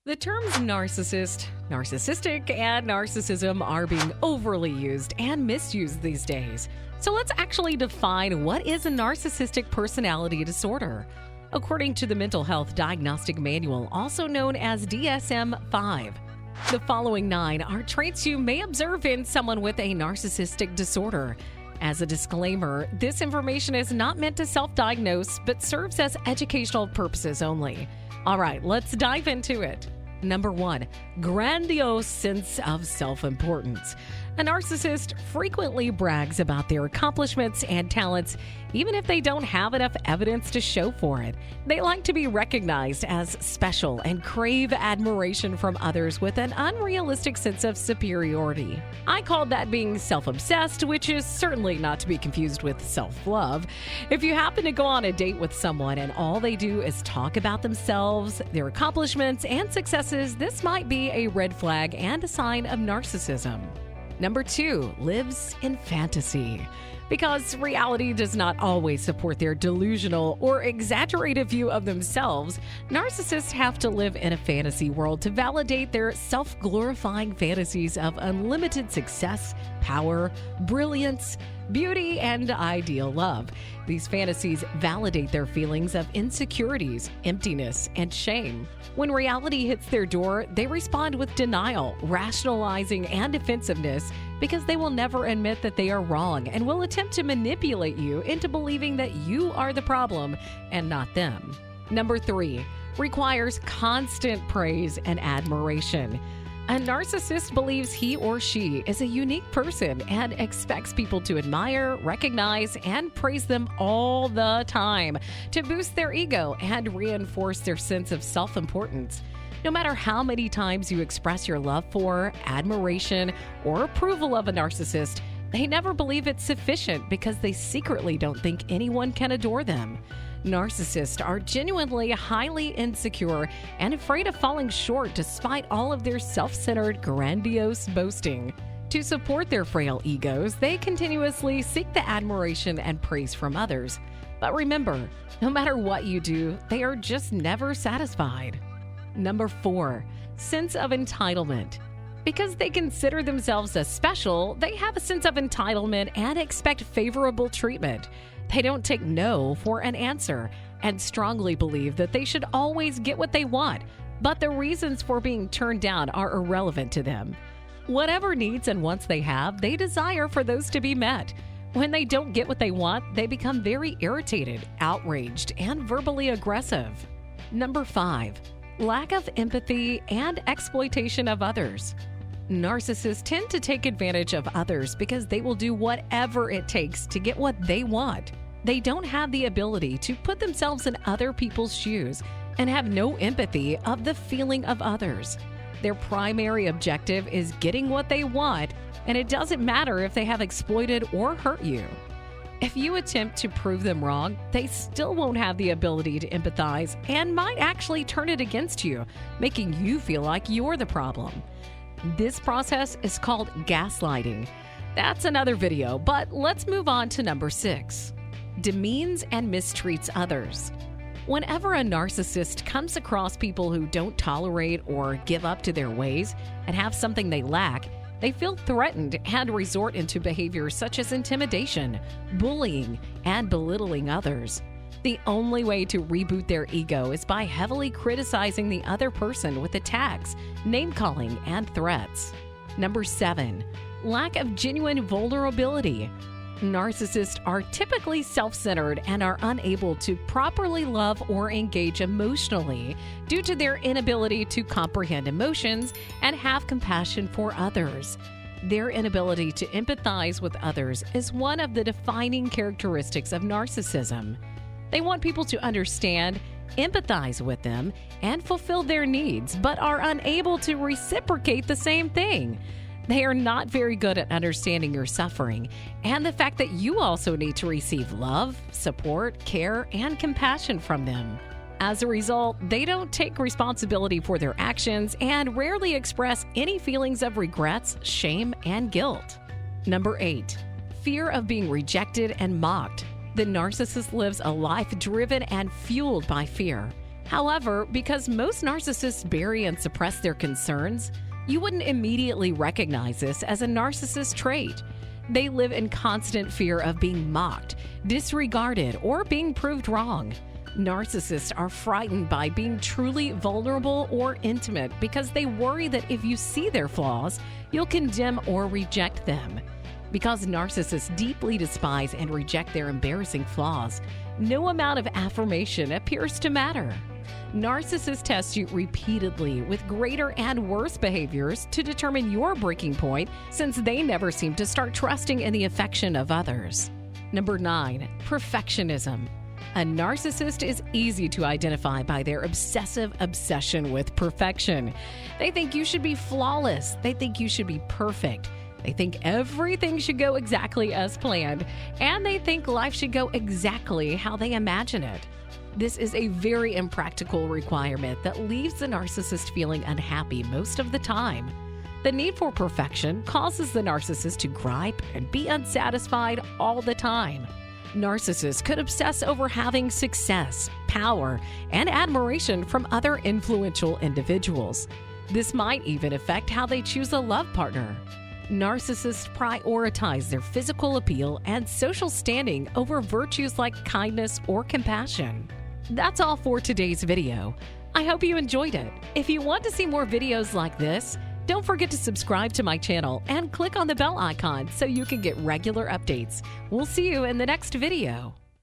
The terms narcissist, narcissistic, and narcissism are being overly used and misused these days. So let's actually define what is a narcissistic personality disorder. According to the Mental Health Diagnostic Manual, also known as DSM-5, the following 9 are traits you may observe in someone with a narcissistic disorder. As a disclaimer, this information is not meant to self-diagnose, but serves as educational purposes only. All right, let's dive into it. Number 1, grandiose sense of self-importance. A narcissist frequently brags about their accomplishments and talents, even if they don't have enough evidence to show for it. They like to be recognized as special and crave admiration from others with an unrealistic sense of superiority. I call that being self-obsessed, which is certainly not to be confused with self-love. If you happen to go on a date with someone and all they do is talk about themselves, their accomplishments, and successes, this might be a red flag and a sign of narcissism. Number 2, lives in fantasy. Because reality does not always support their delusional or exaggerated view of themselves, narcissists have to live in a fantasy world to validate their self-glorifying fantasies of unlimited success, power, brilliance, beauty, and ideal love. These fantasies validate their feelings of insecurities, emptiness, and shame. When reality hits their door, they respond with denial, rationalizing, and defensiveness because they will never admit that they are wrong and will attempt to manipulate you into believing that you are the problem and not them. Number 3, requires constant praise and admiration. A narcissist believes he or she is a unique person and expects people to admire, recognize, and praise them all the time to boost their ego and reinforce their sense of self-importance. No matter how many times you express your love for, admiration, or approval of a narcissist, they never believe it's sufficient because they secretly don't think anyone can adore them. Narcissists are genuinely highly insecure and afraid of falling short despite all of their self-centered, grandiose boasting. To support their frail egos, they continuously seek the admiration and praise from others. But remember, no matter what you do, they are just never satisfied. Number 4, sense of entitlement. Because they consider themselves as special, they have a sense of entitlement and expect favorable treatment. They don't take no for an answer and strongly believe that they should always get what they want, but the reasons for being turned down are irrelevant to them. Whatever needs and wants they have, they desire for those to be met. When they don't get what they want, they become very irritated, outraged, and verbally aggressive. Number 5, lack of empathy and exploitation of others. Narcissists tend to take advantage of others because they will do whatever it takes to get what they want. They don't have the ability to put themselves in other people's shoes and have no empathy of the feeling of others. Their primary objective is getting what they want, and it doesn't matter if they have exploited or hurt you. If you attempt to prove them wrong, they still won't have the ability to empathize and might actually turn it against you, making you feel like you're the problem. This process is called gaslighting. That's another video, but let's move on to number 6. Demeans and mistreats others. Whenever a narcissist comes across people who don't tolerate or give up to their ways and have something they lack, they feel threatened and resort into behaviors such as intimidation, bullying, and belittling others. The only way to reboot their ego is by heavily criticizing the other person with attacks, name-calling, and threats. Number 7, lack of genuine vulnerability. Narcissists are typically self-centered and are unable to properly love or engage emotionally due to their inability to comprehend emotions and have compassion for others. Their inability to empathize with others is one of the defining characteristics of narcissism. They want people to understand, empathize with them, and fulfill their needs, but are unable to reciprocate the same thing. They are not very good at understanding your suffering and the fact that you also need to receive love, support, care, and compassion from them. As a result, they don't take responsibility for their actions and rarely express any feelings of regrets, shame, and guilt. Number 8, fear of being rejected and mocked. The narcissist lives a life driven and fueled by fear. However, because most narcissists bury and suppress their concerns, you wouldn't immediately recognize this as a narcissist trait. They live in constant fear of being mocked, disregarded, or being proved wrong. Narcissists are frightened by being truly vulnerable or intimate because they worry that if you see their flaws, you'll condemn or reject them. Because narcissists deeply despise and reject their embarrassing flaws, no amount of affirmation appears to matter. Narcissists test you repeatedly with greater and worse behaviors to determine your breaking point, since they never seem to start trusting in the affection of others. Number 9, perfectionism. A narcissist is easy to identify by their obsessive obsession with perfection. They think you should be flawless. They think you should be perfect. They think everything should go exactly as planned, and they think life should go exactly how they imagine it. This is a very impractical requirement that leaves the narcissist feeling unhappy most of the time. The need for perfection causes the narcissist to gripe and be unsatisfied all the time. Narcissists could obsess over having success, power, and admiration from other influential individuals. This might even affect how they choose a love partner. Narcissists prioritize their physical appeal and social standing over virtues like kindness or compassion. That's all for today's video. I hope you enjoyed it. If you want to see more videos like this, don't forget to subscribe to my channel and click on the bell icon so you can get regular updates. We'll see you in the next video.